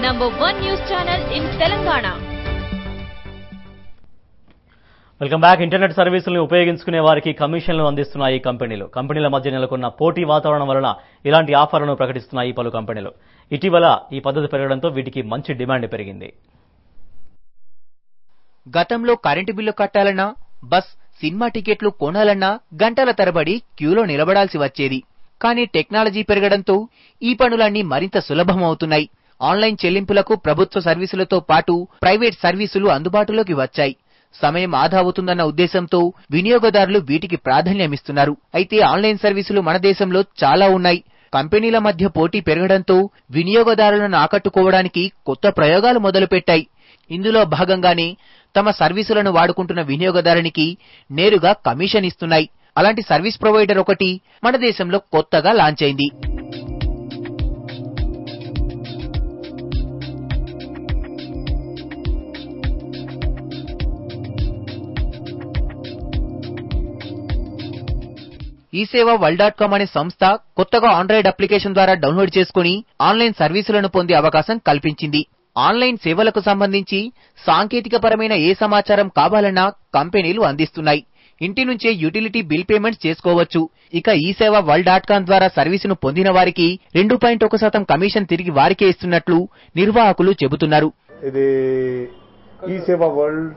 #1 news channel in Telangana. Welcome back. Internet సర్వీసులను ఉపయోగించుకునే వారికి కమిషన్లు అందిస్తున్నాయి కంపెనీలు. కంపెనీల మధ్య నెలకొన్న పోటీ వాతావరణం వలన ఇలాంటి ఆఫర్లను ప్రకటిస్తున్నాయి పలు కంపెనీలు. ఇటీవల ఈ పద్ధతి పెరగడంతో వీటికి మంచి డిమాండ్ పెరిగింది. గతంలో కరెంటు బిల్లు కట్టాలన్నా, బస్, సినిమా టికెట్లు కొనాలన్నా గంటల తరబడి క్యూలో నిలబడాల్సి వచ్చేది. కానీ టెక్నాలజీ పెరగడంతో ఈ పనులన్నీ మరింత సులభమవుతున్నాయి. ఆన్లైన్ చెల్లింపులకు ప్రభుత్వ సర్వీసులతో పాటు ప్రైవేట్ సర్వీసులు అందుబాటులోకి వచ్చాయి. సమయం ఆదా అవుతుందన్న ఉద్దేశంతో వినియోగదారులు వీటికి ప్రాధాన్యమిస్తున్నారు. అయితే ఆన్లైన్ సర్వీసులు మన దేశంలో చాలా ఉన్నాయి. కంపెనీల మధ్య పోటీ పెరగడంతో వినియోగదారులను ఆకట్టుకోవడానికి కొత్త ప్రయోగాలు మొదలుపెట్టాయి. ఇందులో భాగంగానే తమ సర్వీసులను వాడుకుంటున్న వినియోగదారునికి నేరుగా కమిషన్ ఇస్తున్నాయి. అలాంటి సర్వీస్ ప్రొవైడర్ ఒకటి మన దేశంలో కొత్తగా లాంచ్ అయింది. eSevaWorld.com అనే సంస్థ కొత్తగా ఆండ్రాయిడ్ అప్లికేషన్ ద్వారా డౌన్లోడ్ చేసుకుని ఆన్లైన్ సర్వీసులను పొందే అవకాశం కల్పించింది. ఆన్లైన్ సేవలకు సంబంధించి సాంకేతికపరమైన ఏ సమాచారం కావాలన్నా కంపెనీలు అందిస్తున్నాయి. ఇంటి నుంచే యూటిలిటీ బిల్ పేమెంట్స్ చేసుకోవచ్చు. ఇక eSevaWorld.com ద్వారా సర్వీసును పొందిన వారికి 2.1% కమిషన్ తిరిగి వారికే ఇస్తున్నట్లు నిర్వాహకులు చెబుతున్నారు. ఇది eSevaWorld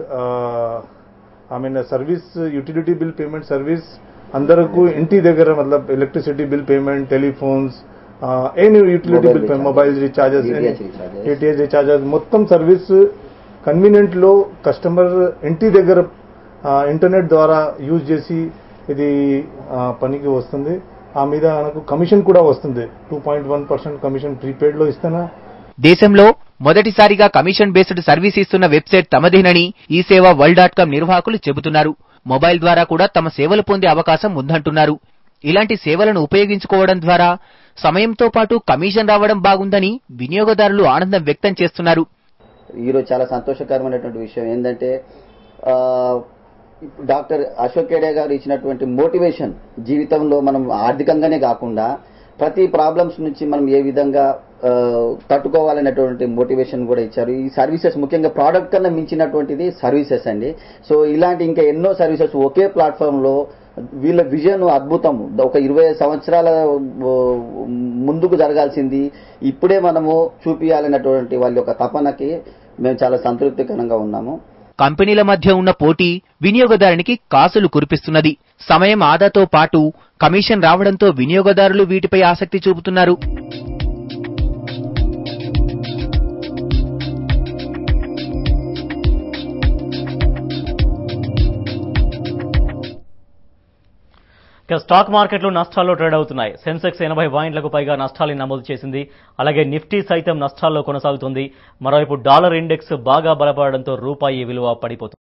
service utility bill payment service అందరకు ఇంటి దగ్గర మతలబ్ electricity bill payment, telephones, any utility bill payment, mobile recharges, DTH recharges మొత్తం సర్వీస్ కన్వీనియంట్ లో కస్టమర్ ఇంటి దగ్గర ఇంటర్నెట్ ద్వారా యూజ్ చేసి ఇది పనికి వస్తుంది. ఆ మీద మనకు కమిషన్ కూడా వస్తుంది. 2.1% కమిషన్ ప్రీపెయిడ్ లో ఇస్తానా. దేశంలో మొదటిసారిగా కమిషన్ బేస్డ్ సర్వీస్ ఇస్తున్న వెబ్సైట్ తమదేనని eSevaWorld.com నిర్వాహకులు చెబుతున్నారు. మొబైల్ ద్వారా కూడా తమ సేవలు పొందే అవకాశం ఉందంటున్నారు. ఇలాంటి సేవలను ఉపయోగించుకోవడం ద్వారా సమయంతో పాటు కమిషన్ రావడం బాగుందని వినియోగదారులు ఆనందం వ్యక్తం చేస్తున్నారు. ఈరోజు చాలా సంతోషకరమైనటువంటి విషయం ఏంటంటే డాక్టర్ అశోక్ ఖేడే గారు ఇచ్చినటువంటి మోటివేషన్ జీవితంలో మనం ఆర్థికంగానే కాకుండా ప్రతి ప్రాబ్లమ్స్ నుంచి మనం ఏ విధంగా తట్టుకోవాలనేటువంటి మోటివేషన్ కూడా ఇచ్చారు. ఈ సర్వీసెస్ ముఖ్యంగా ప్రోడక్ట్ కన్నా మించినటువంటిది సర్వీసెస్ అండి. సో ఇలాంటి ఇంకా ఎన్నో సర్వీసెస్ ఒకే ప్లాట్ఫామ్ లో వీళ్ళ విజన్ అద్భుతం. ఒక 20 సంవత్సరాల ముందుకు జరగాల్సింది ఇప్పుడే మనము చూపించాలనేటువంటి వాళ్ళ యొక్క తపనకి మేము చాలా సంతృప్తికరంగా ఉన్నాము. కంపెనీల మధ్య ఉన్న పోటీ వినియోగదారునికి కాసులు కురిపిస్తున్నది. సమయం ఆదాతో పాటు కమిషన్ రావడంతో వినియోగదారులు వీటిపై ఆసక్తి చూపుతున్నారు. స్టాక్ మార్కెట్లు నష్టాల్లో ట్రేడ్ అవుతున్నాయి. సెన్సెక్స్ 80 పాయింట్లకు పైగా నష్టాలను నమోదు చేసింది. అలాగే నిఫ్టీ సైతం నష్టాల్లో కొనసాగుతుంది. మరోవైపు డాలర్ ఇండెక్స్ బాగా బలపడడంతో రూపాయి విలువ పడిపోతుంది.